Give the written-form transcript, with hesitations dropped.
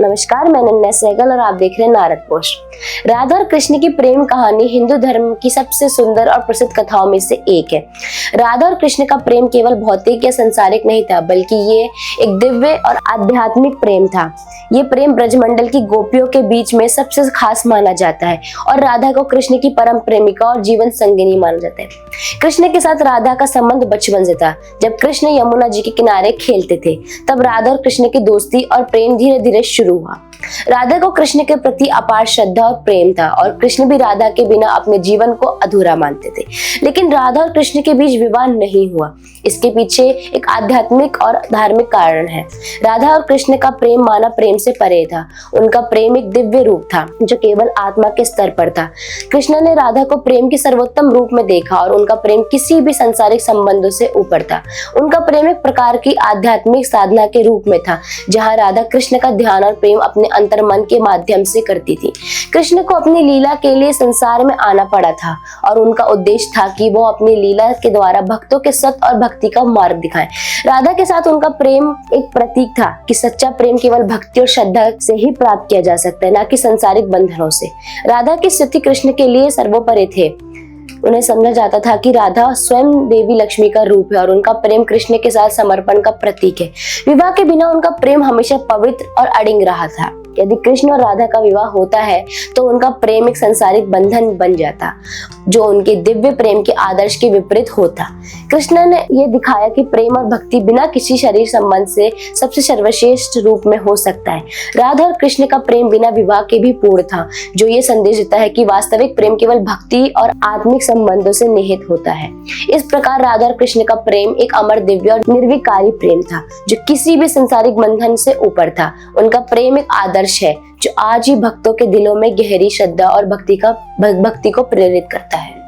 नमस्कार, मैं नन्या सहगल और आप देख रहे हैं नारद पोस्ट। राधा और कृष्ण की प्रेम कहानी हिंदू धर्म की सबसे सुंदर और प्रसिद्ध कथाओं में से एक है। राधा और कृष्ण का प्रेम केवल भौतिक या संसारिक नहीं था, बल्कि ये एक दिव्य और आध्यात्मिक प्रेम था। ये प्रेम ब्रजमंडल की गोपियों के बीच में सबसे खास माना जाता है और राधा को कृष्ण की परम प्रेमिका और जीवन संगिनी माना जाता है। कृष्ण के साथ राधा का संबंध बचपन से था। जब कृष्ण यमुना जी के किनारे खेलते थे, तब राधा और कृष्ण की दोस्ती और प्रेम धीरे धीरे शुरू हुआ। राधा को कृष्ण के प्रति अपार श्रद्धा और प्रेम था और कृष्ण भी राधा के बिना अपने जीवन को अधूरा मानते थे। लेकिन राधा और कृष्ण के बीच विवाह नहीं हुआ। इसके पीछे एक आध्यात्मिक और धार्मिक कारण है। राधा और कृष्ण का प्रेम मानव प्रेम से परे था। उनका प्रेम एक दिव्य रूप था जो केवल आत्मा के स्तर पर था। कृष्ण ने राधा को प्रेम के सर्वोत्तम रूप में देखा और उनका प्रेम किसी भी सांसारिक संबंधों से ऊपर था। उनका प्रेम एक प्रकार की आध्यात्मिक साधना के रूप में था, जहाँ राधा कृष्ण का ध्यान और प्रेम अपने अंतर मन के माध्यम से करती थी। कृष्ण को अपनी लीला के लिए संसार में आना पड़ा था और उनका उद्देश्य था कि वो अपनी लीला के द्वारा भक्तों के सत्य और भक्ति का मार्ग दिखाएं। राधा के साथ उनका प्रेम एक प्रतीक था कि सच्चा प्रेम केवल भक्ति और श्रद्धा से ही प्राप्त किया जा सकता है, न कि सांसारिक बंधनों से। राधा की स्तुति कृष्ण के लिए सर्वोपरि थे। उन्हें समझा जाता था कि राधा स्वयं देवी लक्ष्मी का रूप है और उनका प्रेम कृष्ण के साथ समर्पण का प्रतीक है। विवाह के बिना उनका प्रेम हमेशा पवित्र और अडिग रहा था। यदि कृष्ण और राधा का विवाह होता है तो उनका प्रेम एक सांसारिक बंधन बन जाता, जो उनके दिव्य प्रेम के आदर्श के विपरीत होता। कृष्ण ने यह दिखाया कि प्रेम और भक्ति बिना किसी शरीर संबंध से सबसे सर्वश्रेष्ठ रूप में हो सकता है। राधा और कृष्ण का प्रेम बिना विवाह के भी पूर्ण था, जो ये संदेश देता है कि वास्तविक प्रेम केवल भक्ति और आत्मिक संबंधों से निहित होता है। इस प्रकार राधा और कृष्ण का प्रेम एक अमर, दिव्य और निर्विकारी प्रेम था, जो किसी भी सांसारिक बंधन से ऊपर था। उनका प्रेम एक आदर्श है जो आज ही भक्तों के दिलों में गहरी श्रद्धा और भक्ति को प्रेरित करता है।